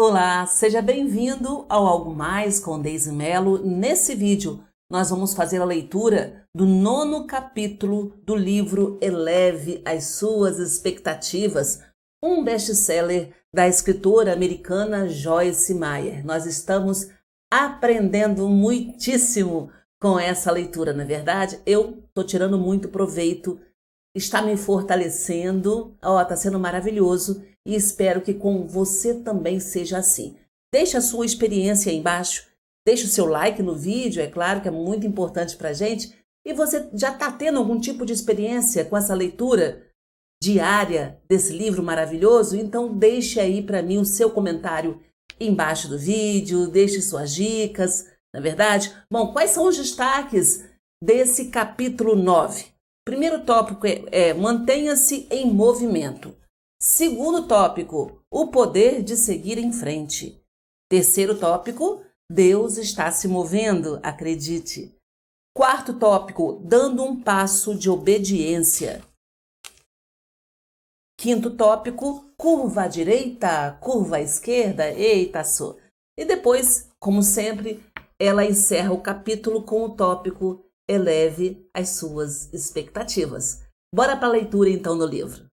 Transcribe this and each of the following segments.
Olá, seja bem-vindo ao Algo Mais com Deise Mello. Nesse vídeo, nós vamos fazer a leitura do 9º capítulo do livro Eleve as Suas Expectativas, um best-seller da escritora americana Joyce Meyer. Nós estamos aprendendo muitíssimo com essa leitura, não é verdade? Eu estou tirando muito proveito, está me fortalecendo, está sendo maravilhoso. E espero que com você também seja assim. Deixe a sua experiência aí embaixo, deixe o seu like no vídeo, é claro que é muito importante para a gente. E você já está tendo algum tipo de experiência com essa leitura diária desse livro maravilhoso? Então deixe aí para mim o seu comentário embaixo do vídeo, deixe suas dicas, não é verdade? Bom, quais são os destaques desse capítulo 9? Primeiro tópico é mantenha-se em movimento. Segundo tópico, o poder de seguir em frente. Terceiro tópico, Deus está se movendo, acredite. Quarto tópico, dando um passo de obediência. Quinto tópico, curva à direita, curva à esquerda, eita só. E depois, como sempre, ela encerra o capítulo com o tópico eleve as suas expectativas. Bora para a leitura então do livro.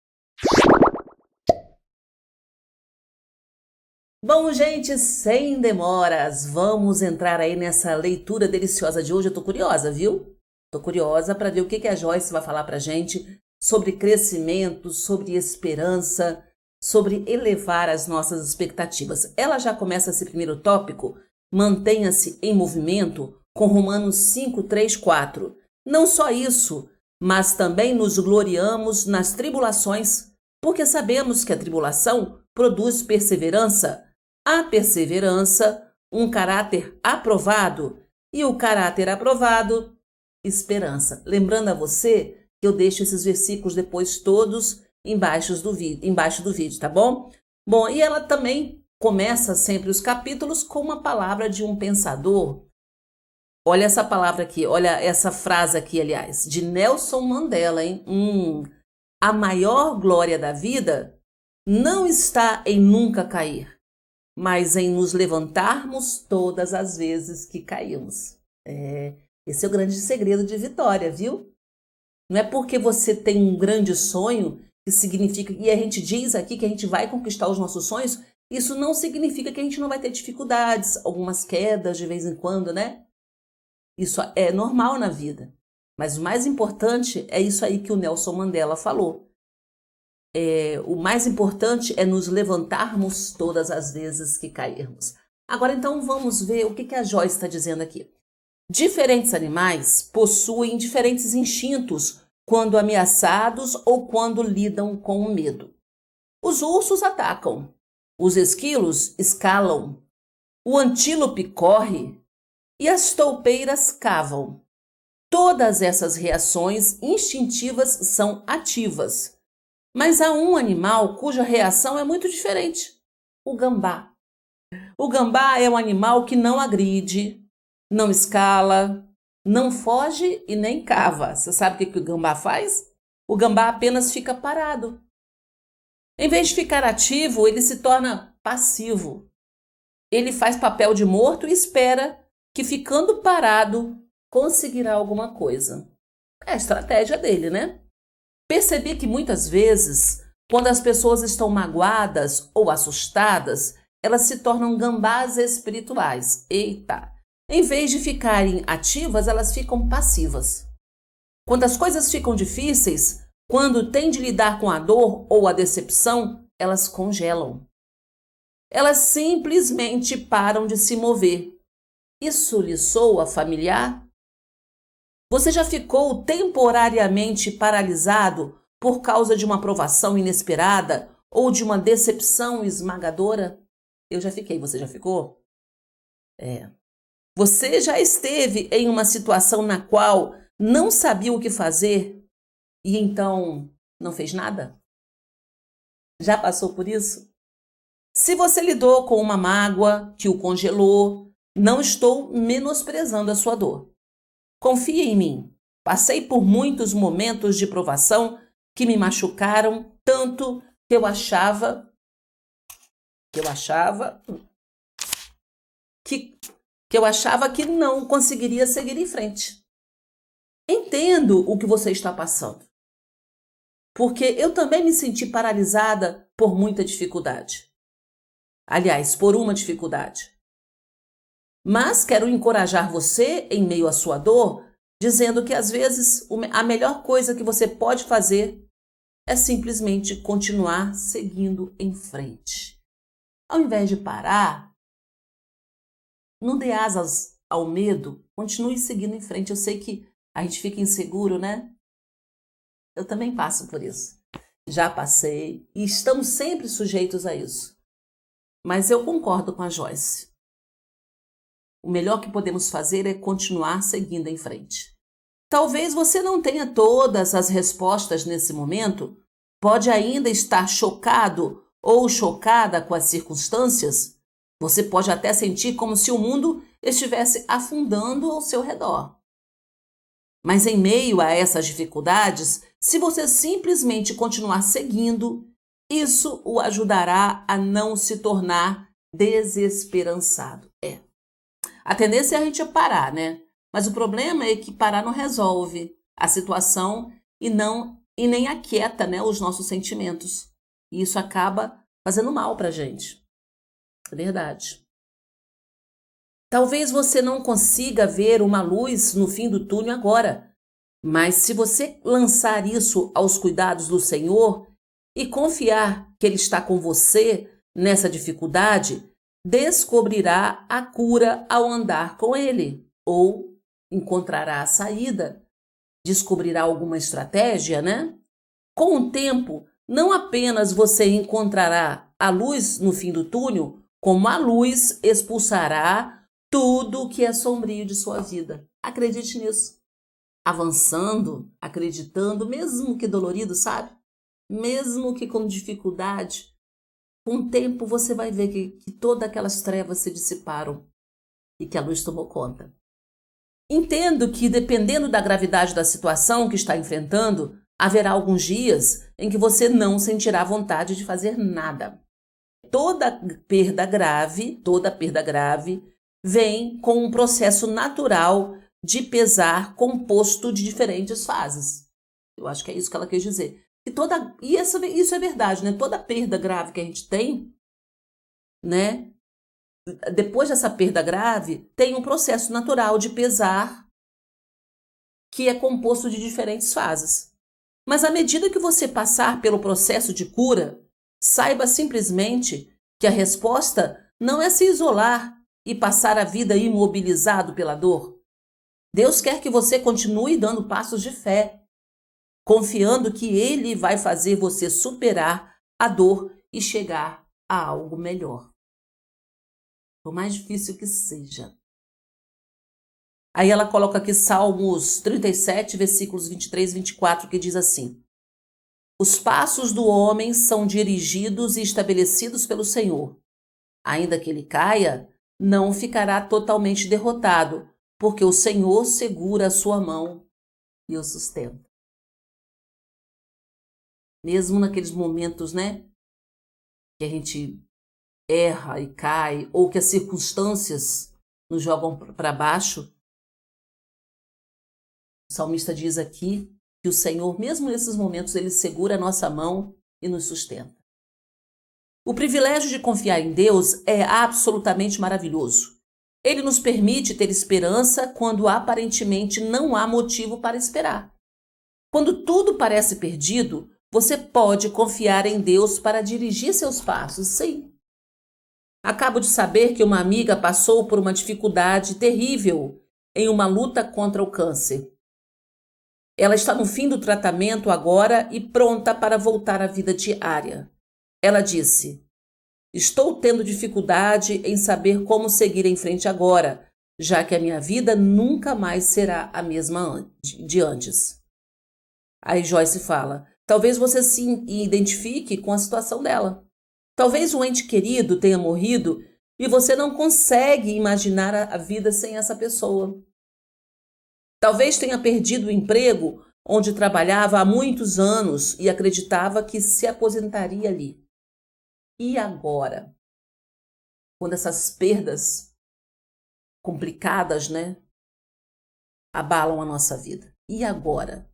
Bom, gente, sem demoras, vamos entrar aí nessa leitura deliciosa de hoje. Eu tô curiosa, viu? Tô curiosa para ver o que a Joyce vai falar pra gente sobre crescimento, sobre esperança, sobre elevar as nossas expectativas. Ela já começa esse primeiro tópico, mantenha-se em movimento, com Romanos 5, 3, 4. Não só isso, mas também nos gloriamos nas tribulações, porque sabemos que a tribulação produz perseverança. A perseverança, um caráter aprovado, e o caráter aprovado, esperança. Lembrando a você que eu deixo esses versículos depois todos embaixo do vídeo, tá bom? Bom, e ela também começa sempre os capítulos com uma palavra de um pensador. Olha essa palavra aqui, olha essa frase aqui, aliás, de Nelson Mandela, hein? A maior glória da vida não está em nunca cair, mas em nos levantarmos todas as vezes que caímos. Esse é o grande segredo de vitória, viu? Não é porque você tem um grande sonho que significa, e a gente diz aqui que a gente vai conquistar os nossos sonhos, isso não significa que a gente não vai ter dificuldades, algumas quedas de vez em quando, né? Isso é normal na vida. Mas o mais importante é isso aí que o Nelson Mandela falou. O mais importante é nos levantarmos todas as vezes que cairmos. Agora, então, vamos ver o que a Joyce está dizendo aqui. Diferentes animais possuem diferentes instintos quando ameaçados ou quando lidam com o medo. Os ursos atacam, os esquilos escalam, o antílope corre e as toupeiras cavam. Todas essas reações instintivas são ativas. Mas há um animal cuja reação é muito diferente: o gambá. O gambá é um animal que não agride, não escala, não foge e nem cava. Você sabe o que o gambá faz? O gambá apenas fica parado. Em vez de ficar ativo, ele se torna passivo. Ele faz papel de morto e espera que, ficando parado, conseguirá alguma coisa. É a estratégia dele, né? Percebi que muitas vezes, quando as pessoas estão magoadas ou assustadas, elas se tornam gambás espirituais. Eita! Em vez de ficarem ativas, elas ficam passivas. Quando as coisas ficam difíceis, quando têm de lidar com a dor ou a decepção, elas congelam. Elas simplesmente param de se mover. Isso lhe soa familiar? Você já ficou temporariamente paralisado por causa de uma provação inesperada ou de uma decepção esmagadora? Eu já fiquei, você já ficou? Você já esteve em uma situação na qual não sabia o que fazer e então não fez nada? Já passou por isso? Se você lidou com uma mágoa que o congelou, não estou menosprezando a sua dor. Confia em mim. Passei por muitos momentos de provação que me machucaram tanto que eu achava que eu achava que não conseguiria seguir em frente. Entendo o que você está passando, porque eu também me senti paralisada por muita dificuldade. Aliás, por uma dificuldade. Mas quero encorajar você em meio à sua dor, dizendo que às vezes a melhor coisa que você pode fazer é simplesmente continuar seguindo em frente. Ao invés de parar, não dê asas ao medo, continue seguindo em frente. Eu sei que a gente fica inseguro, né? Eu também passo por isso. Já passei e estamos sempre sujeitos a isso. Mas eu concordo com a Joyce. O melhor que podemos fazer é continuar seguindo em frente. Talvez você não tenha todas as respostas nesse momento, pode ainda estar chocado ou chocada com as circunstâncias. Você pode até sentir como se o mundo estivesse afundando ao seu redor. Mas em meio a essas dificuldades, se você simplesmente continuar seguindo, isso o ajudará a não se tornar desesperançado. A tendência é a gente parar, né? Mas o problema é que parar não resolve a situação e nem aquieta, né, os nossos sentimentos. E isso acaba fazendo mal pra gente. É verdade. Talvez você não consiga ver uma luz no fim do túnel agora, mas se você lançar isso aos cuidados do Senhor e confiar que Ele está com você nessa dificuldade, descobrirá a cura ao andar com Ele, ou encontrará a saída, descobrirá alguma estratégia, né? Com o tempo, não apenas você encontrará a luz no fim do túnel, como a luz expulsará tudo que é sombrio de sua vida. Acredite nisso. Avançando, acreditando, mesmo que dolorido, sabe? Mesmo que com dificuldade, com o tempo você vai ver que todas aquelas trevas se dissiparam e que a luz tomou conta. Entendo que, dependendo da gravidade da situação que está enfrentando, haverá alguns dias em que você não sentirá vontade de fazer nada. Toda perda grave vem com um processo natural de pesar composto de diferentes fases. Eu acho que é isso que ela quis dizer. Isso é verdade, né? Toda perda grave que a gente tem, né? Depois dessa perda grave, tem um processo natural de pesar que é composto de diferentes fases. Mas à medida que você passar pelo processo de cura, saiba simplesmente que a resposta não é se isolar e passar a vida imobilizado pela dor. Deus quer que você continue dando passos de fé, confiando que Ele vai fazer você superar a dor e chegar a algo melhor. Por mais difícil que seja. Aí ela coloca aqui Salmos 37, versículos 23 e 24, que diz assim: Os passos do homem são dirigidos e estabelecidos pelo Senhor. Ainda que ele caia, não ficará totalmente derrotado, porque o Senhor segura a sua mão e o sustenta. Mesmo naqueles momentos, né, que a gente erra e cai, ou que as circunstâncias nos jogam para baixo, o salmista diz aqui que o Senhor, mesmo nesses momentos, Ele segura a nossa mão e nos sustenta. O privilégio de confiar em Deus é absolutamente maravilhoso. Ele nos permite ter esperança quando aparentemente não há motivo para esperar. Quando tudo parece perdido, você pode confiar em Deus para dirigir seus passos, sim. Acabo de saber que uma amiga passou por uma dificuldade terrível em uma luta contra o câncer. Ela está no fim do tratamento agora e pronta para voltar à vida diária. Ela disse: Estou tendo dificuldade em saber como seguir em frente agora, já que a minha vida nunca mais será a mesma de antes. Aí Joyce fala: talvez você se identifique com a situação dela. Talvez um ente querido tenha morrido e você não consegue imaginar a vida sem essa pessoa. Talvez tenha perdido o emprego onde trabalhava há muitos anos e acreditava que se aposentaria ali. E agora? quando essas perdas complicadas, né, abalam a nossa vida. E agora?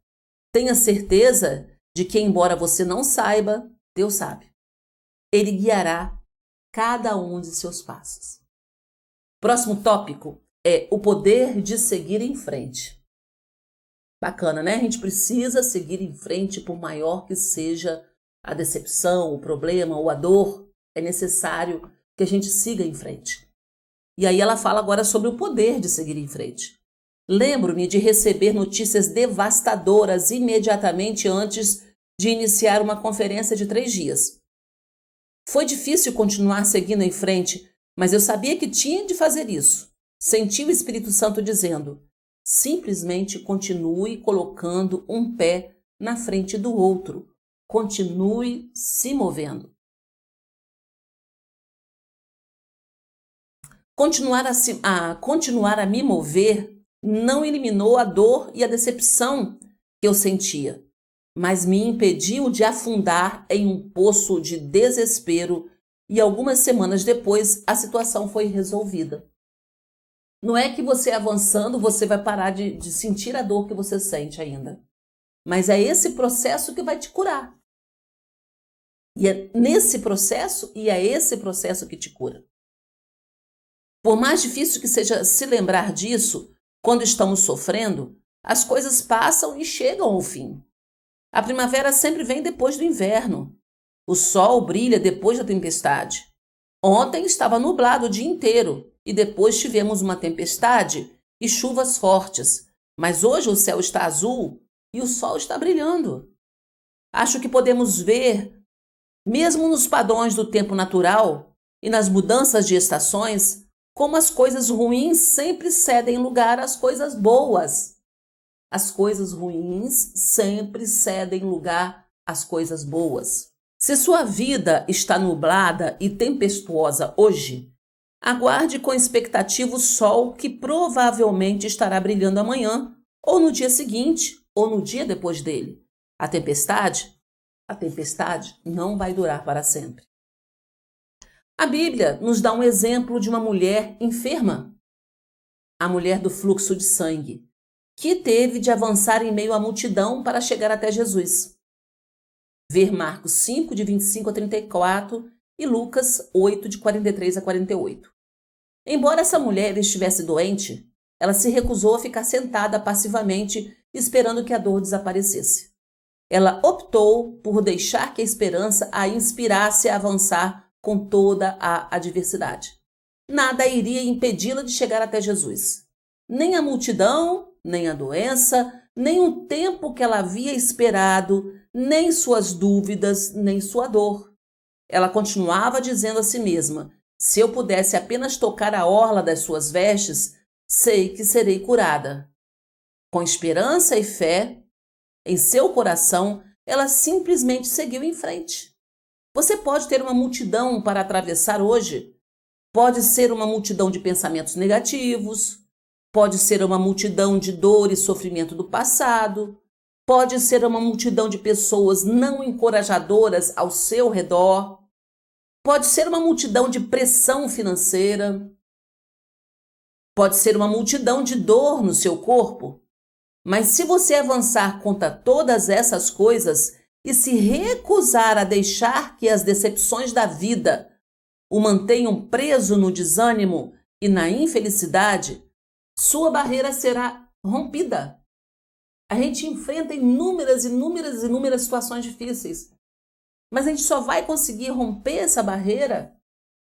Tenha certeza de que, embora você não saiba, Deus sabe. Ele guiará cada um de seus passos. Próximo tópico é o poder de seguir em frente. Bacana, né? A gente precisa seguir em frente, por maior que seja a decepção, o problema ou a dor. É necessário que a gente siga em frente. E aí ela fala agora sobre o poder de seguir em frente. Lembro-me de receber notícias devastadoras imediatamente antes de iniciar uma conferência de 3 dias. Foi difícil continuar seguindo em frente, mas eu sabia que tinha de fazer isso. Senti o Espírito Santo dizendo: simplesmente continue colocando um pé na frente do outro. Continue se movendo. Continuar a me mover não eliminou a dor e a decepção que eu sentia, mas me impediu de afundar em um poço de desespero, e algumas semanas depois a situação foi resolvida. Não é que você avançando você vai parar de sentir a dor que você sente ainda, mas é esse processo que vai te curar. E é nesse processo, e é esse processo que te cura. Por mais difícil que seja se lembrar disso, quando estamos sofrendo, as coisas passam e chegam ao fim. A primavera sempre vem depois do inverno. O sol brilha depois da tempestade. Ontem estava nublado o dia inteiro e depois tivemos uma tempestade e chuvas fortes. Mas hoje o céu está azul e o sol está brilhando. Acho que podemos ver, mesmo nos padrões do tempo natural e nas mudanças de estações, como as coisas ruins sempre cedem lugar às coisas boas. As coisas ruins sempre cedem lugar às coisas boas. Se sua vida está nublada e tempestuosa hoje, aguarde com expectativa o sol que provavelmente estará brilhando amanhã, ou no dia seguinte, ou no dia depois dele. A tempestade não vai durar para sempre. A Bíblia nos dá um exemplo de uma mulher enferma, a mulher do fluxo de sangue, que teve de avançar em meio à multidão para chegar até Jesus. Ver Marcos 5, de 25 a 34 e Lucas 8, de 43 a 48. Embora essa mulher estivesse doente, ela se recusou a ficar sentada passivamente esperando que a dor desaparecesse. Ela optou por deixar que a esperança a inspirasse a avançar com toda a adversidade. Nada iria impedi-la de chegar até Jesus. Nem a multidão, nem a doença, nem o tempo que ela havia esperado, nem suas dúvidas, nem sua dor. Ela continuava dizendo a si mesma: se eu pudesse apenas tocar a orla das suas vestes, sei que serei curada. Com esperança e fé em seu coração, ela simplesmente seguiu em frente. Você pode ter uma multidão para atravessar hoje. Pode ser uma multidão de pensamentos negativos, pode ser uma multidão de dor e sofrimento do passado, pode ser uma multidão de pessoas não encorajadoras ao seu redor, pode ser uma multidão de pressão financeira, pode ser uma multidão de dor no seu corpo. Mas se você avançar contra todas essas coisas e se recusar a deixar que as decepções da vida o mantenham preso no desânimo e na infelicidade, sua barreira será rompida. A gente enfrenta inúmeras situações difíceis, mas a gente só vai conseguir romper essa barreira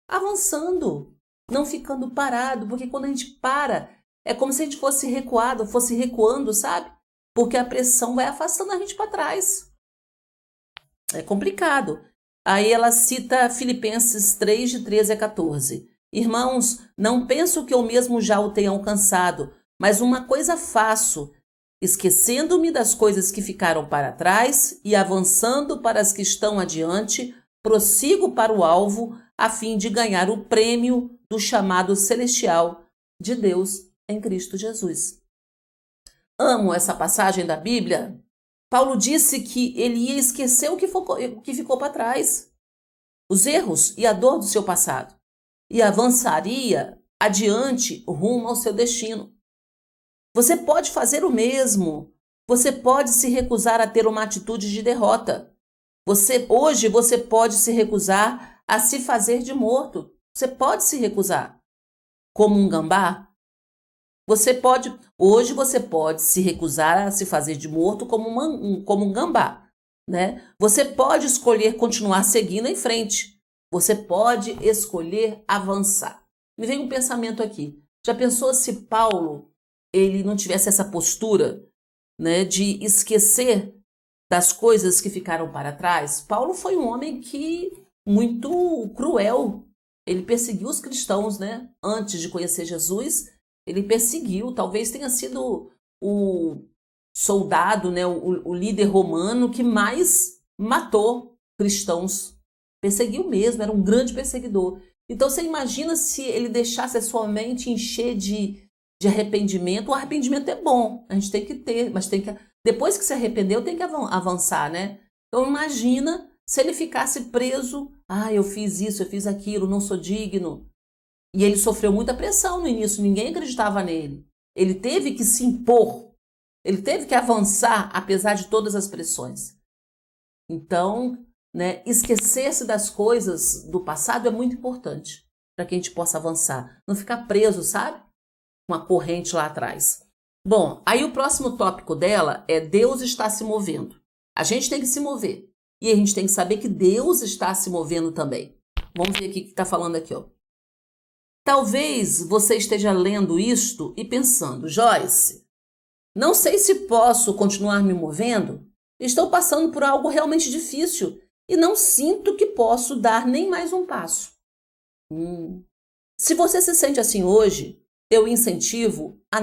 avançando, não ficando parado, porque quando a gente para, é como se a gente fosse recuado, fosse recuando, sabe? Porque a pressão vai afastando a gente para trás. É complicado. Aí ela cita Filipenses 3, de 13 a 14. Irmãos, não penso que eu mesmo já o tenha alcançado, mas uma coisa faço, esquecendo-me das coisas que ficaram para trás e avançando para as que estão adiante, prossigo para o alvo, a fim de ganhar o prêmio do chamado celestial de Deus em Cristo Jesus. Amo essa passagem da Bíblia. Paulo disse que ele ia esquecer o que ficou para trás, os erros e a dor do seu passado. e avançaria adiante rumo ao seu destino. Você pode fazer o mesmo. Você pode se recusar a ter uma atitude de derrota. Hoje você pode se recusar a se fazer de morto. Você pode se recusar. Como um gambá? Hoje você pode se recusar a se fazer de morto como um gambá, né? Você pode escolher continuar seguindo em frente. Você pode escolher avançar. Me vem um pensamento aqui. Já pensou se Paulo ele não tivesse essa postura, né, de esquecer das coisas que ficaram para trás? Paulo foi um homem muito cruel. Ele perseguiu os cristãos, né? Antes de conhecer Jesus, ele perseguiu. Talvez tenha sido o soldado, né, o líder romano que mais matou cristãos. Perseguiu mesmo, era um grande perseguidor. Então você imagina se ele deixasse a sua mente encher de arrependimento. O arrependimento é bom, a gente tem que ter, mas depois que se arrependeu, tem que avançar, né? Então imagina se ele ficasse preso. Eu fiz isso, eu fiz aquilo, não sou digno. E ele sofreu muita pressão no início, ninguém acreditava nele. Ele teve que se impor, ele teve que avançar apesar de todas as pressões. Então, né, esquecer-se das coisas do passado é muito importante para que a gente possa avançar. Não ficar preso, sabe? Uma corrente lá atrás. Bom, aí o próximo tópico dela é Deus está se movendo. A gente tem que se mover. E a gente tem que saber que Deus está se movendo também. Vamos ver aqui o que está falando aqui, ó. Talvez você esteja lendo isto e pensando, Joyce, não sei se posso continuar me movendo. Estou passando por algo realmente difícil e não sinto que posso dar nem mais um passo. Se você se sente assim hoje, eu incentivo a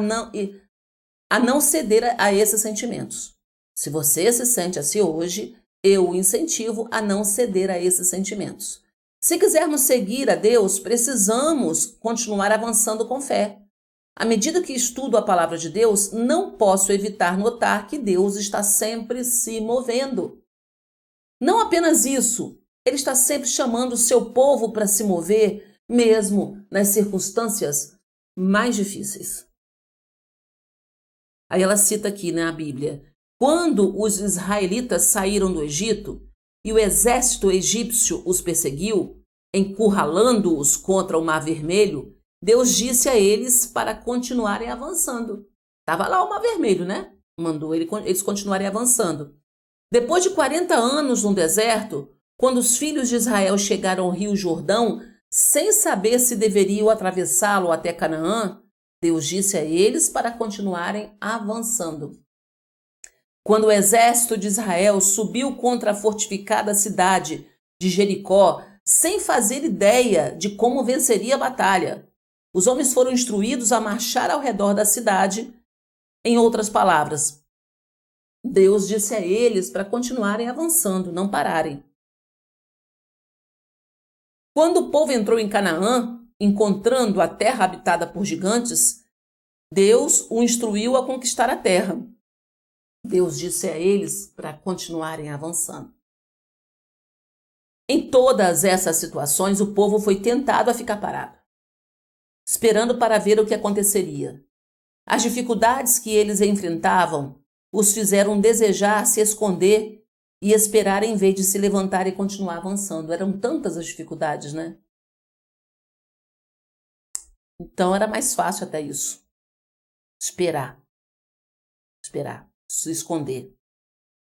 não ceder a esses sentimentos. Se você se sente assim hoje, eu incentivo a não ceder a esses sentimentos. Se quisermos seguir a Deus, precisamos continuar avançando com fé. À medida que estudo a palavra de Deus, não posso evitar notar que Deus está sempre se movendo. Não apenas isso, Ele está sempre chamando o seu povo para se mover, mesmo nas circunstâncias mais difíceis. Aí ela cita aqui na Bíblia: quando os israelitas saíram do Egito e o exército egípcio os perseguiu, encurralando-os contra o Mar Vermelho, Deus disse a eles para continuarem avançando. Estava lá o Mar Vermelho, né? Mandou eles continuarem avançando. Depois de 40 anos no deserto, quando os filhos de Israel chegaram ao Rio Jordão, sem saber se deveriam atravessá-lo até Canaã, Deus disse a eles para continuarem avançando. Quando o exército de Israel subiu contra a fortificada cidade de Jericó, sem fazer ideia de como venceria a batalha, os homens foram instruídos a marchar ao redor da cidade. Em outras palavras, Deus disse a eles para continuarem avançando, não pararem. Quando o povo entrou em Canaã, encontrando a terra habitada por gigantes, Deus o instruiu a conquistar a terra. Deus disse a eles para continuarem avançando. Em todas essas situações, o povo foi tentado a ficar parado, esperando para ver o que aconteceria. As dificuldades que eles enfrentavam os fizeram desejar se esconder e esperar em vez de se levantar e continuar avançando. Eram tantas as dificuldades, né? Então era mais fácil até isso. Esperar, se esconder.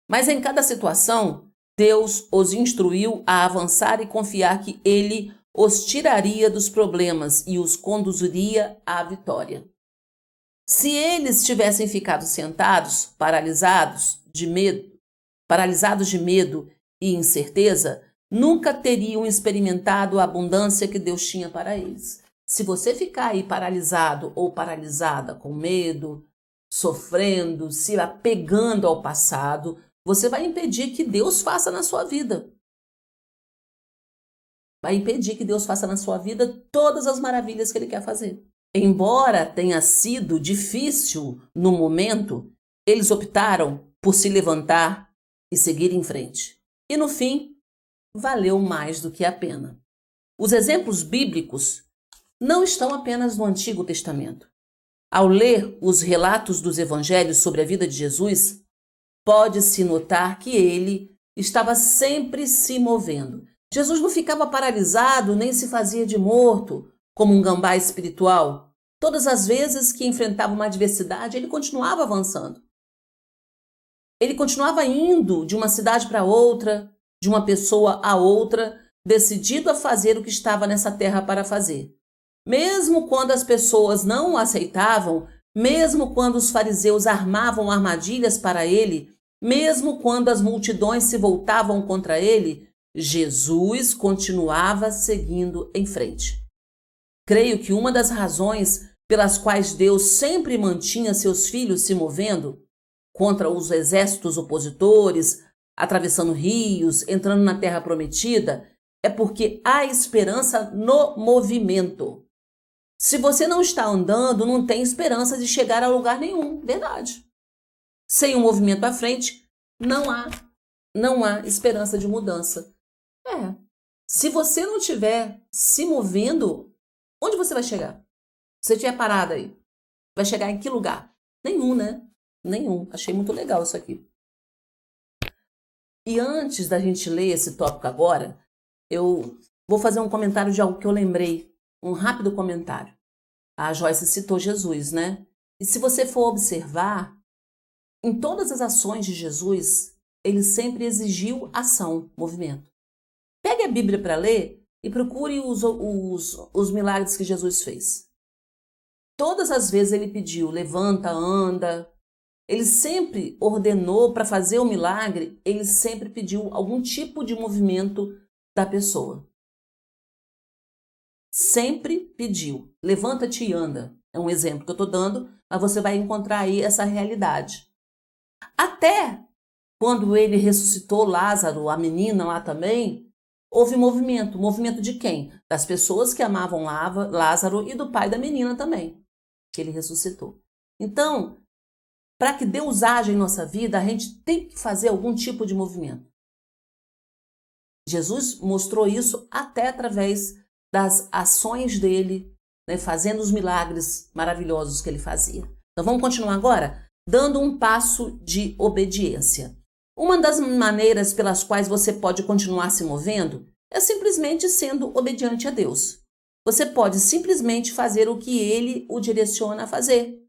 Mas em cada situação, Deus os instruiu a avançar e confiar que Ele os tiraria dos problemas e os conduziria à vitória. Se eles tivessem ficado sentados, paralisados de medo e incerteza, nunca teriam experimentado a abundância que Deus tinha para eles. Se você ficar aí paralisado ou paralisada com medo, sofrendo, se apegando ao passado, você vai impedir que Deus faça na sua vida. Vai impedir que Deus faça na sua vida todas as maravilhas que Ele quer fazer. Embora tenha sido difícil no momento, eles optaram por se levantar e seguir em frente. E no fim, valeu mais do que a pena. Os exemplos bíblicos não estão apenas no Antigo Testamento. Ao ler os relatos dos evangelhos sobre a vida de Jesus, pode-se notar que ele estava sempre se movendo. Jesus não ficava paralisado nem se fazia de morto, como um gambá espiritual. Todas as vezes que enfrentava uma adversidade, ele continuava avançando. Ele continuava indo de uma cidade para outra, de uma pessoa a outra, decidido a fazer o que estava nessa terra para fazer. Mesmo quando as pessoas não o aceitavam, mesmo quando os fariseus armavam armadilhas para ele, mesmo quando as multidões se voltavam contra ele, Jesus continuava seguindo em frente. Creio que uma das razões pelas quais Deus sempre mantinha seus filhos se movendo contra os exércitos opositores, atravessando rios, entrando na terra prometida, é porque há esperança no movimento. Se você não está andando, não tem esperança de chegar a lugar nenhum, verdade. Sem um movimento à frente, não há esperança de mudança. Se você não estiver se movendo, onde você vai chegar? Se você estiver parado aí, vai chegar em que lugar? Nenhum, né? Nenhum. Achei muito legal isso aqui. E antes da gente ler esse tópico agora, eu vou fazer um comentário de algo que eu lembrei. Um rápido comentário. A Joyce citou Jesus, né? E se você for observar, em todas as ações de Jesus, ele sempre exigiu ação, movimento. Pegue a Bíblia para ler e procure os milagres que Jesus fez. Todas as vezes ele pediu, levanta, anda. Ele sempre ordenou para fazer o milagre, ele sempre pediu algum tipo de movimento da pessoa. Sempre pediu, levanta-te e anda. É um exemplo que eu estou dando, mas você vai encontrar aí essa realidade. Até quando ele ressuscitou Lázaro, a menina lá também, houve movimento. Movimento de quem? Das pessoas que amavam Lázaro e do pai da menina também, que ele ressuscitou. Então, para que Deus haja em nossa vida, a gente tem que fazer algum tipo de movimento. Jesus mostrou isso até através das ações dele, né, fazendo os milagres maravilhosos que ele fazia. Então vamos continuar agora? Dando um passo de obediência. Uma das maneiras pelas quais você pode continuar se movendo é simplesmente sendo obediente a Deus. Você pode simplesmente fazer o que ele o direciona a fazer.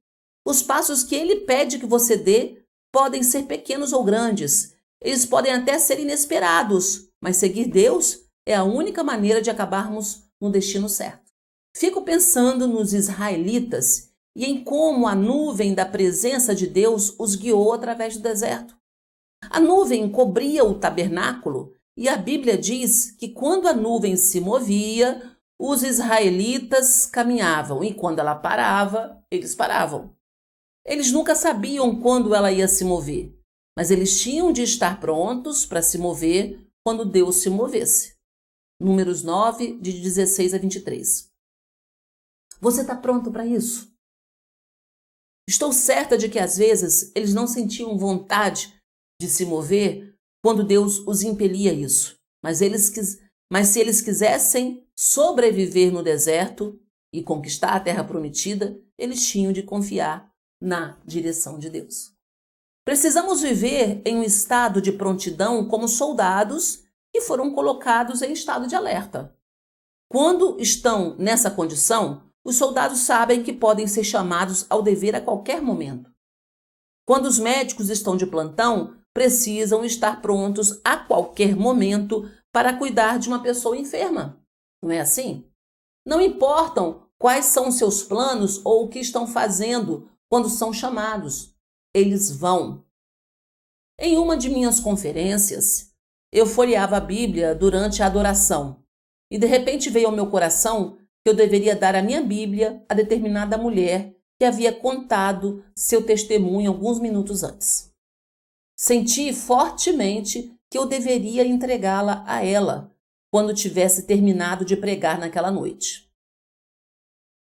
Os passos que ele pede que você dê podem ser pequenos ou grandes. Eles podem até ser inesperados, mas seguir Deus é a única maneira de acabarmos no destino certo. Fico pensando nos israelitas e em como a nuvem da presença de Deus os guiou através do deserto. A nuvem cobria o tabernáculo e a Bíblia diz que quando a nuvem se movia, os israelitas caminhavam e quando ela parava, eles paravam. Eles nunca sabiam quando ela ia se mover, mas eles tinham de estar prontos para se mover quando Deus se movesse. Números 9, de 16 a 23. Você está pronto para isso? Estou certa de que às vezes eles não sentiam vontade de se mover quando Deus os impelia isso. Mas se eles quisessem sobreviver no deserto e conquistar a terra prometida, eles tinham de confiar na direção de Deus. Precisamos viver em um estado de prontidão como soldados que foram colocados em estado de alerta. Quando estão nessa condição, os soldados sabem que podem ser chamados ao dever a qualquer momento. Quando os médicos estão de plantão, precisam estar prontos a qualquer momento para cuidar de uma pessoa enferma. Não é assim? Não importam quais são os seus planos ou o que estão fazendo quando são chamados. Eles vão. Em uma de minhas conferências, eu folheava a Bíblia durante a adoração e de repente veio ao meu coração que eu deveria dar a minha Bíblia a determinada mulher que havia contado seu testemunho alguns minutos antes. Senti fortemente que eu deveria entregá-la a ela quando tivesse terminado de pregar naquela noite.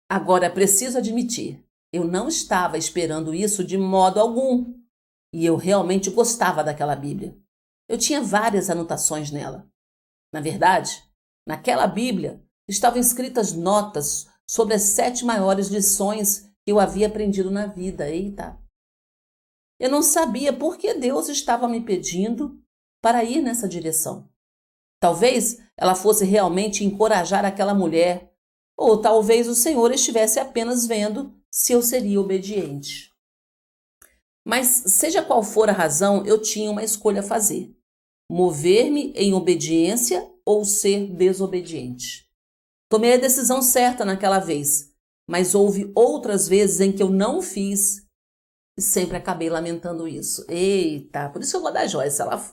Agora, preciso admitir, eu não estava esperando isso de modo algum e eu realmente gostava daquela Bíblia. Eu tinha várias anotações nela. Na verdade, Naquela Bíblia estavam escritas notas sobre as 7 maiores lições que eu havia aprendido na vida. Eita! Eu não sabia por que Deus estava me pedindo para ir nessa direção. Talvez ela fosse realmente encorajar aquela mulher, ou talvez o Senhor estivesse apenas vendo se eu seria obediente. Mas, seja qual for a razão, eu tinha uma escolha a fazer: mover-me em obediência ou ser desobediente. Tomei a decisão certa naquela vez, mas houve outras vezes em que eu não fiz e sempre acabei lamentando isso. Eita, por isso que eu gosto da Joyce, ela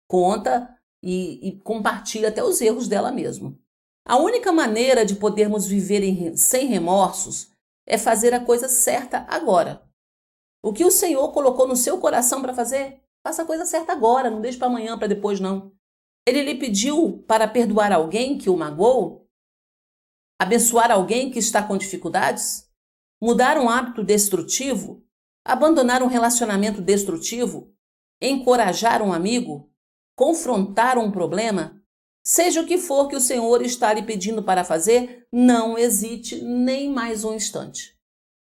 conta e compartilha até os erros dela mesmo. A única maneira de podermos viver sem remorsos é fazer a coisa certa agora. O que o Senhor colocou no seu coração para fazer, faça a coisa certa agora, não deixe para amanhã, para depois não. Ele lhe pediu para perdoar alguém que o magoou? Abençoar alguém que está com dificuldades? Mudar um hábito destrutivo? Abandonar um relacionamento destrutivo? Encorajar um amigo? Confrontar um problema? Seja o que for que o Senhor está lhe pedindo para fazer, não hesite nem mais um instante.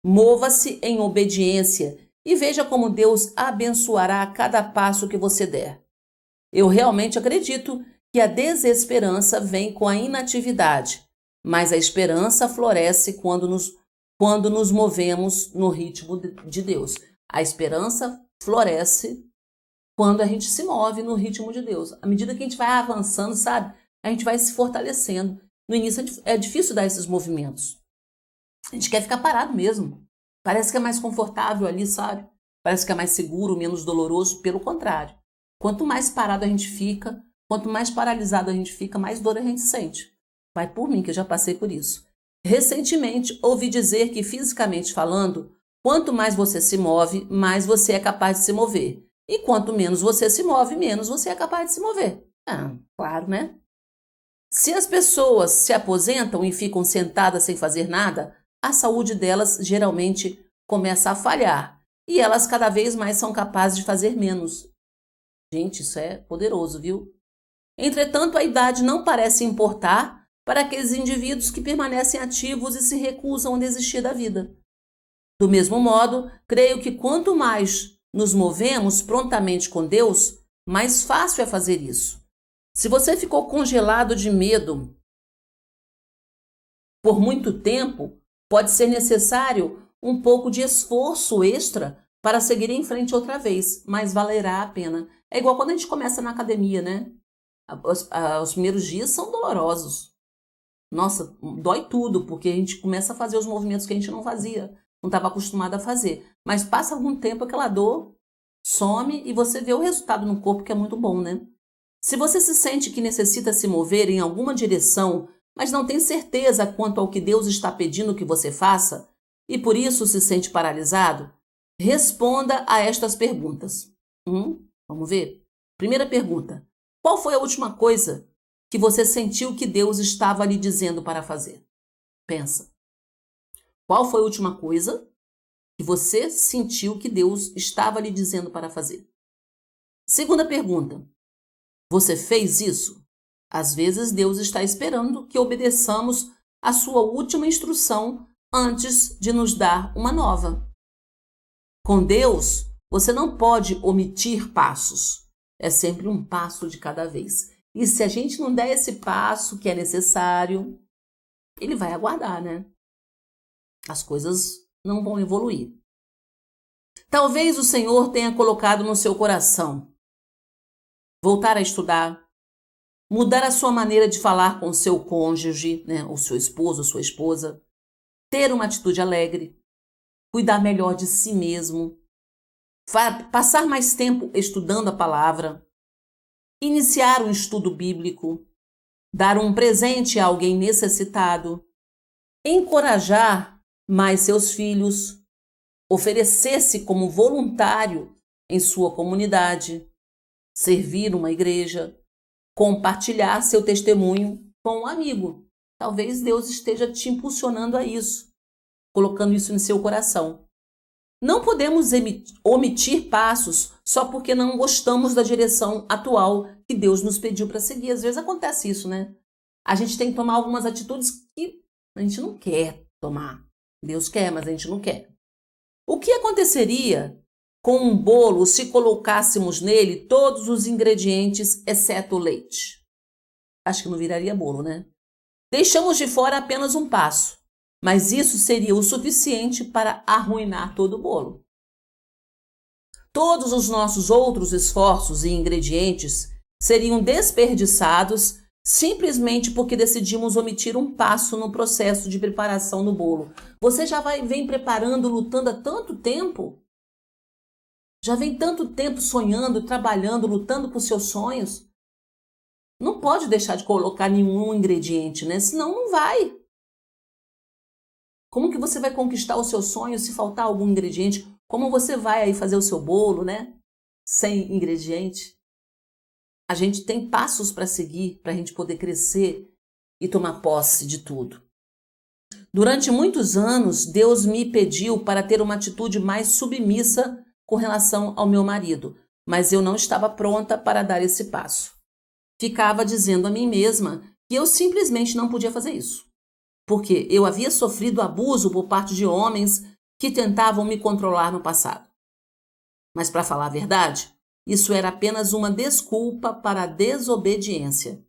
Mova-se em obediência e veja como Deus abençoará cada passo que você der. Eu realmente acredito que a desesperança vem com a inatividade, mas a esperança floresce quando nos movemos no ritmo de Deus. A esperança floresce quando a gente se move no ritmo de Deus. À medida que a gente vai avançando, sabe? A gente vai se fortalecendo. No início é difícil dar esses movimentos. A gente quer ficar parado mesmo. Parece que é mais confortável ali, sabe? Parece que é mais seguro, menos doloroso. Pelo contrário. Quanto mais parado a gente fica, quanto mais paralisado a gente fica, mais dor a gente sente. Vai por mim, que eu já passei por isso. Recentemente, ouvi dizer que, fisicamente falando, quanto mais você se move, mais você é capaz de se mover. E quanto menos você se move, menos você é capaz de se mover. Ah, claro, né? Se as pessoas se aposentam e ficam sentadas sem fazer nada, a saúde delas geralmente começa a falhar. E elas cada vez mais são capazes de fazer menos. Gente, isso é poderoso, viu? Entretanto, a idade não parece importar para aqueles indivíduos que permanecem ativos e se recusam a desistir da vida. Do mesmo modo, creio que quanto mais nos movemos prontamente com Deus, mais fácil é fazer isso. Se você ficou congelado de medo por muito tempo, pode ser necessário um pouco de esforço extra para seguir em frente outra vez, mas valerá a pena. É igual quando a gente começa na academia, né? Os primeiros dias são dolorosos. Nossa, dói tudo, porque a gente começa a fazer os movimentos que a gente não fazia, não estava acostumado a fazer. Mas passa algum tempo, aquela dor some e você vê o resultado no corpo, que é muito bom, né? Se você se sente que necessita se mover em alguma direção, mas não tem certeza quanto ao que Deus está pedindo que você faça, e por isso se sente paralisado, responda a estas perguntas. Vamos ver? Primeira pergunta: qual foi a última coisa que você sentiu que Deus estava lhe dizendo para fazer? Pensa. Qual foi a última coisa que você sentiu que Deus estava lhe dizendo para fazer? Segunda pergunta: você fez isso? Às vezes Deus está esperando que obedeçamos a sua última instrução antes de nos dar uma nova. Com Deus, você não pode omitir passos. É sempre um passo de cada vez. E se a gente não der esse passo que é necessário, ele vai aguardar, né? As coisas não vão evoluir. Talvez o Senhor tenha colocado no seu coração voltar a estudar, mudar a sua maneira de falar com o seu cônjuge, né? O seu esposo, ou sua esposa, ter uma atitude alegre, cuidar melhor de si mesmo, passar mais tempo estudando a palavra, iniciar um estudo bíblico, dar um presente a alguém necessitado, encorajar mais seus filhos, oferecer-se como voluntário em sua comunidade, servir uma igreja, compartilhar seu testemunho com um amigo. Talvez Deus esteja te impulsionando a isso, colocando isso em seu coração. Não podemos omitir passos só porque não gostamos da direção atual que Deus nos pediu para seguir. Às vezes acontece isso, né? a gente tem que tomar algumas atitudes que a gente não quer tomar. Deus quer, mas a gente não quer. O que aconteceria com um bolo se colocássemos nele todos os ingredientes, exceto o leite? Acho que não viraria bolo, né? Deixamos de fora apenas um passo, mas isso seria o suficiente para arruinar todo o bolo. Todos os nossos outros esforços e ingredientes seriam desperdiçados simplesmente porque decidimos omitir um passo no processo de preparação do bolo. Você já vem preparando, lutando há tanto tempo? Já vem tanto tempo sonhando, trabalhando, lutando por seus sonhos? Não pode deixar de colocar nenhum ingrediente, né? Senão não vai. Como que você vai conquistar o seu sonho se faltar algum ingrediente? Como você vai aí fazer o seu bolo, né? Sem ingrediente? A gente tem passos para seguir para a gente poder crescer e tomar posse de tudo. Durante muitos anos, Deus me pediu para ter uma atitude mais submissa com relação ao meu marido, mas eu não estava pronta para dar esse passo. Ficava dizendo a mim mesma que eu simplesmente não podia fazer isso, porque eu havia sofrido abuso por parte de homens que tentavam me controlar no passado. Mas, para falar a verdade, isso era apenas uma desculpa para a desobediência.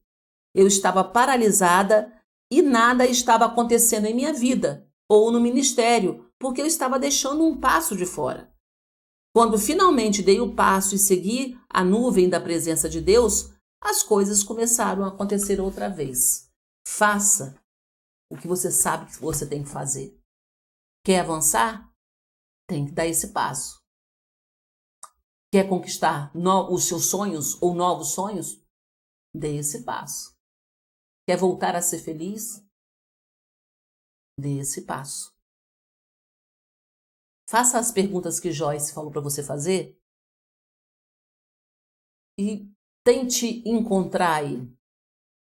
Eu estava paralisada e nada estava acontecendo em minha vida ou no ministério, porque eu estava deixando um passo de fora. Quando finalmente dei o passo e segui a nuvem da presença de Deus, as coisas começaram a acontecer outra vez. Faça o que você sabe que você tem que fazer. Quer avançar? Tem que dar esse passo. Quer conquistar os seus sonhos ou novos sonhos? Dê esse passo. Quer voltar a ser feliz? Dê esse passo. Faça as perguntas que Joyce falou para você fazer e tente encontrar aí.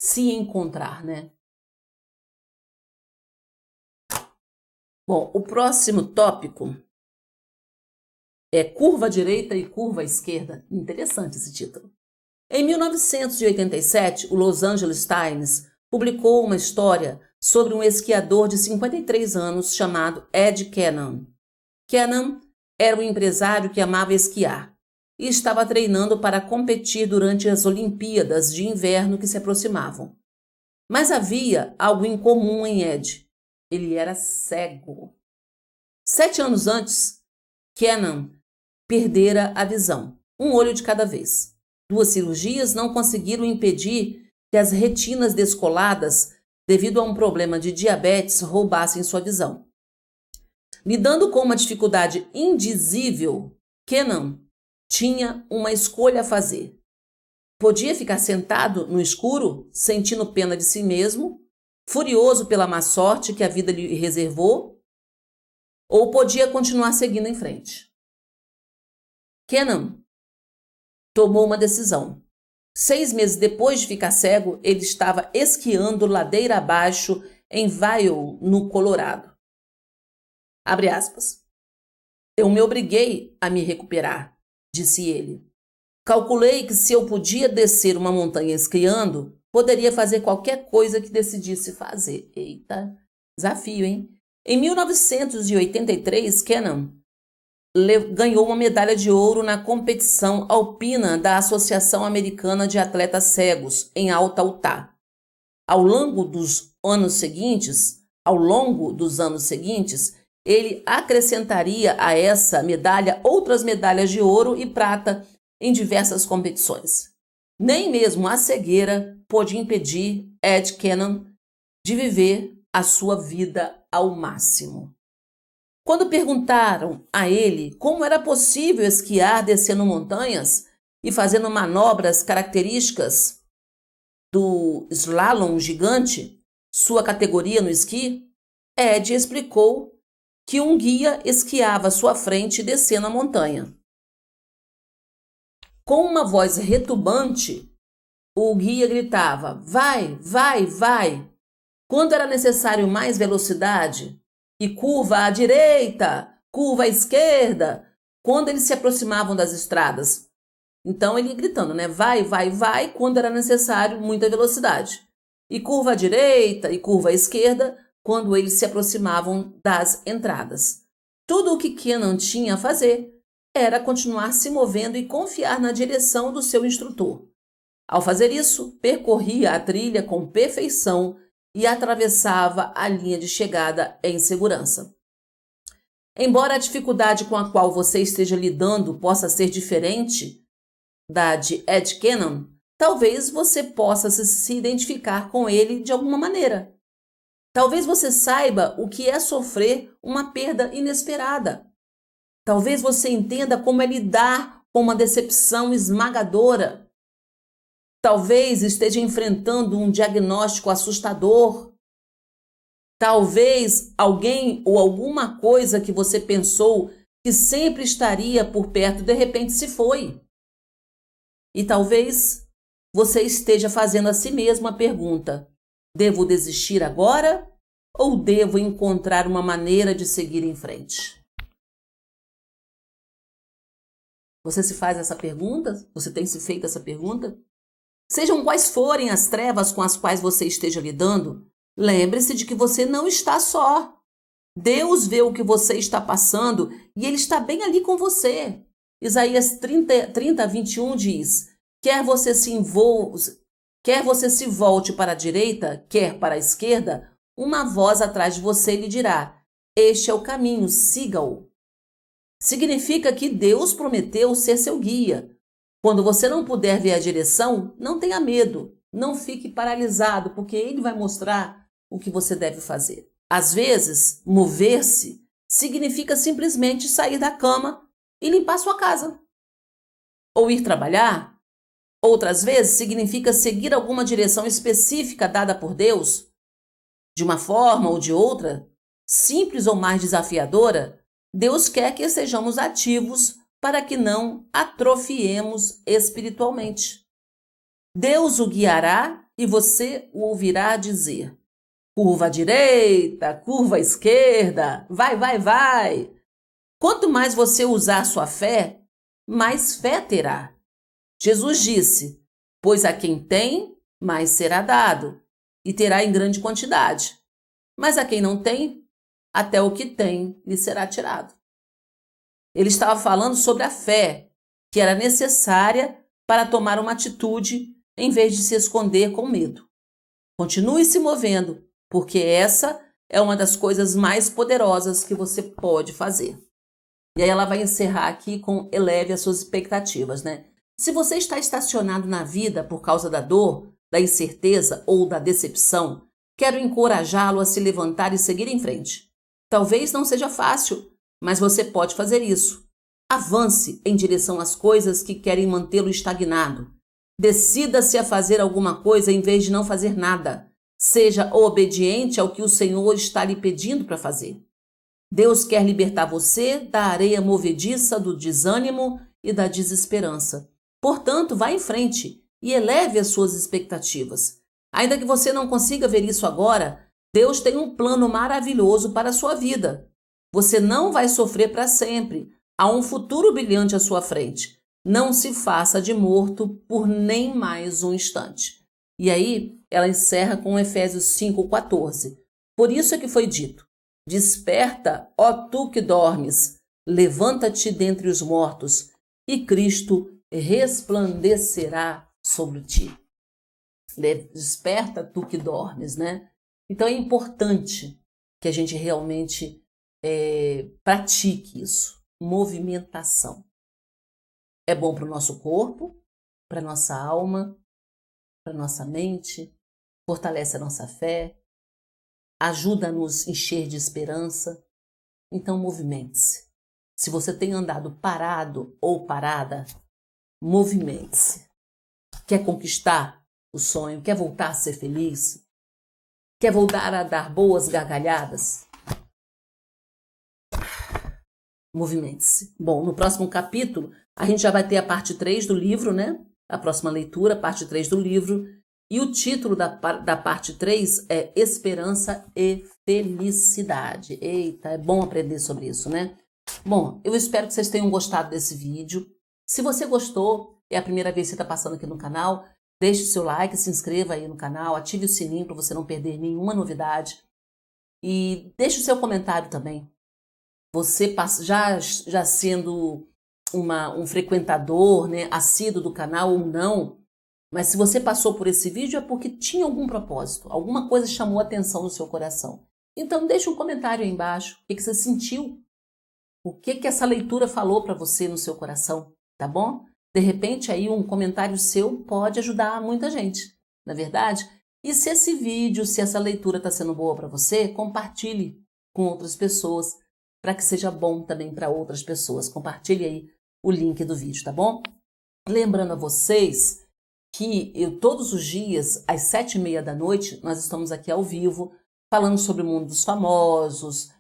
Se encontrar, né? Bom, o próximo tópico é curva direita e curva esquerda. Interessante esse título. Em 1987, o Los Angeles Times publicou uma história sobre um esquiador de 53 anos chamado Ed Cannon. Cannon era um empresário que amava esquiar e estava treinando para competir durante as Olimpíadas de Inverno que se aproximavam. Mas havia algo em comum em Ed. Ele era cego. 7 anos antes, Cannon perdera a visão, um olho de cada vez. 2 cirurgias não conseguiram impedir que as retinas descoladas, devido a um problema de diabetes, roubassem sua visão. Lidando com uma dificuldade indizível, Cannon tinha uma escolha a fazer. Podia ficar sentado no escuro, sentindo pena de si mesmo, furioso pela má sorte que a vida lhe reservou, ou podia continuar seguindo em frente. Cannon tomou uma decisão. 6 meses depois de ficar cego, ele estava esquiando ladeira abaixo em Vail, no Colorado. Abre aspas. Eu me obriguei a me recuperar, disse ele. Calculei que se eu podia descer uma montanha esquiando, poderia fazer qualquer coisa que decidisse fazer. Eita, desafio, hein? Em 1983, Cannon ganhou uma medalha de ouro na competição alpina da Associação Americana de Atletas Cegos, em Alta Utah. Ao longo dos anos seguintes, ele acrescentaria a essa medalha outras medalhas de ouro e prata em diversas competições. Nem mesmo a cegueira pôde impedir Ed Cannon de viver a sua vida ao máximo. Quando perguntaram a ele como era possível esquiar descendo montanhas e fazendo manobras características do slalom gigante, sua categoria no esqui, Ed explicou que um guia esquiava à sua frente descendo a montanha. Com uma voz retumbante, o guia gritava: vai, vai, vai. Quando era necessário mais velocidade, e curva à direita, curva à esquerda, quando eles se aproximavam das estradas. Então ele gritando, né? Vai, vai, vai, quando era necessário muita velocidade. e curva à direita e curva à esquerda quando eles se aproximavam das entradas. Tudo o que Kenan tinha a fazer era continuar se movendo e confiar na direção do seu instrutor. Ao fazer isso, percorria a trilha com perfeição e atravessava a linha de chegada em segurança. Embora a dificuldade com a qual você esteja lidando possa ser diferente da de Ed Kenan, talvez você possa se identificar com ele de alguma maneira. Talvez você saiba o que é sofrer uma perda inesperada. Talvez você entenda como é lidar com uma decepção esmagadora. Talvez esteja enfrentando um diagnóstico assustador. Talvez alguém ou alguma coisa que você pensou que sempre estaria por perto, de repente se foi. E talvez você esteja fazendo a si mesmo a pergunta: devo desistir agora ou devo encontrar uma maneira de seguir em frente? Você se faz essa pergunta? Você tem se feito essa pergunta? Sejam quais forem as trevas com as quais você esteja lidando, lembre-se de que você não está só. Deus vê o que você está passando e Ele está bem ali com você. Isaías 30:21 diz: quer você se volte para a direita, quer para a esquerda, uma voz atrás de você lhe dirá: este é o caminho, siga-o. Significa que Deus prometeu ser seu guia. Quando você não puder ver a direção, não tenha medo, não fique paralisado, porque Ele vai mostrar o que você deve fazer. Às vezes, mover-se significa simplesmente sair da cama e limpar sua casa. Ou ir trabalhar. Outras vezes, significa seguir alguma direção específica dada por Deus. De uma forma ou de outra, simples ou mais desafiadora, Deus quer que sejamos ativos para que não atrofiemos espiritualmente. Deus o guiará e você o ouvirá dizer: curva à direita, curva à esquerda, vai, vai, vai. Quanto mais você usar sua fé, mais fé terá. Jesus disse: pois a quem tem, mais será dado, e terá em grande quantidade. Mas a quem não tem, até o que tem lhe será tirado. Ele estava falando sobre a fé, que era necessária para tomar uma atitude em vez de se esconder com medo. Continue se movendo, porque essa é uma das coisas mais poderosas que você pode fazer. E aí ela vai encerrar aqui com: eleve as suas expectativas, né? Se você está estacionado na vida por causa da dor, da incerteza ou da decepção, quero encorajá-lo a se levantar e seguir em frente. Talvez não seja fácil, mas você pode fazer isso. Avance em direção às coisas que querem mantê-lo estagnado. Decida-se a fazer alguma coisa em vez de não fazer nada. Seja obediente ao que o Senhor está lhe pedindo para fazer. Deus quer libertar você da areia movediça do desânimo e da desesperança. Portanto, vá em frente e eleve as suas expectativas. Ainda que você não consiga ver isso agora, Deus tem um plano maravilhoso para a sua vida. Você não vai sofrer para sempre. Há um futuro brilhante à sua frente. Não se faça de morto por nem mais um instante. E aí, ela encerra com Efésios 5:14. Por isso é que foi dito: desperta, ó tu que dormes, levanta-te dentre os mortos, e Cristo resplandecerá sobre ti. Desperta, tu que dormes, né? Então é importante que a gente realmente pratique isso. Movimentação. É bom para o nosso corpo, para a nossa alma, para a nossa mente, fortalece a nossa fé, ajuda a nos encher de esperança. Então movimente-se. Se você tem andado parado ou parada, movimente-se. Quer conquistar o sonho? Quer voltar a ser feliz? Quer voltar a dar boas gargalhadas? Movimente-se. Bom, no próximo capítulo, a gente já vai ter a parte 3 do livro, né? A próxima leitura, parte 3 do livro. E o título da parte 3 é Esperança e Felicidade. Eita, é bom aprender sobre isso, né? Bom, eu espero que vocês tenham gostado desse vídeo. Se você gostou, é a primeira vez que você está passando aqui no canal, deixe o seu like, se inscreva aí no canal, ative o sininho para você não perder nenhuma novidade. E deixe o seu comentário também. Você já sendo um frequentador, né, assíduo do canal ou não, mas se você passou por esse vídeo é porque tinha algum propósito, alguma coisa chamou a atenção no seu coração. Então deixe um comentário aí embaixo, o que você sentiu, o que essa leitura falou para você no seu coração, tá bom? De repente aí um comentário seu pode ajudar muita gente, não é verdade? E se esse vídeo, se essa leitura está sendo boa para você, compartilhe com outras pessoas, para que seja bom também para outras pessoas. Compartilhe aí o link do vídeo, tá bom? Lembrando a vocês que todos os dias, às 7h30 da noite, nós estamos aqui ao vivo, falando sobre o mundo dos famosos,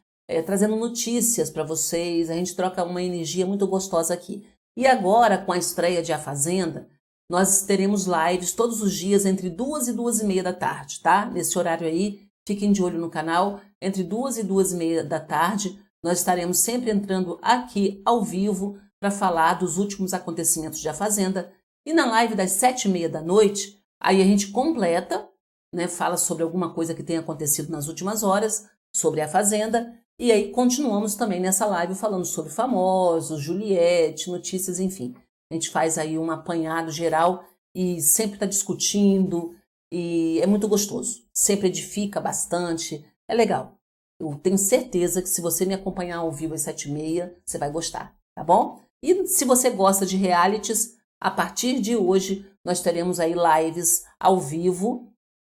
trazendo notícias para vocês, a gente troca uma energia muito gostosa aqui. E agora, com a estreia de A Fazenda, nós teremos lives todos os dias entre 2 e 2h30 da tarde, tá? Nesse horário aí, fiquem de olho no canal, entre 2 e 2h30 da tarde, nós estaremos sempre entrando aqui ao vivo para falar dos últimos acontecimentos de A Fazenda. E na live das 7h30 da noite, aí a gente completa, né, fala sobre alguma coisa que tenha acontecido nas últimas horas, sobre A Fazenda, e aí continuamos também nessa live falando sobre famosos, Juliette, notícias, enfim. A gente faz aí um apanhado geral e sempre está discutindo e é muito gostoso. Sempre edifica bastante, é legal. Eu tenho certeza que se você me acompanhar ao vivo às 7h30, você vai gostar, tá bom? E se você gosta de realities, a partir de hoje nós teremos aí lives ao vivo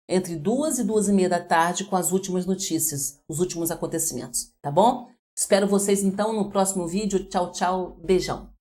entre 2 e 2h30 da tarde com as últimas notícias, os últimos acontecimentos, tá bom? Espero vocês então no próximo vídeo. Tchau, tchau, beijão!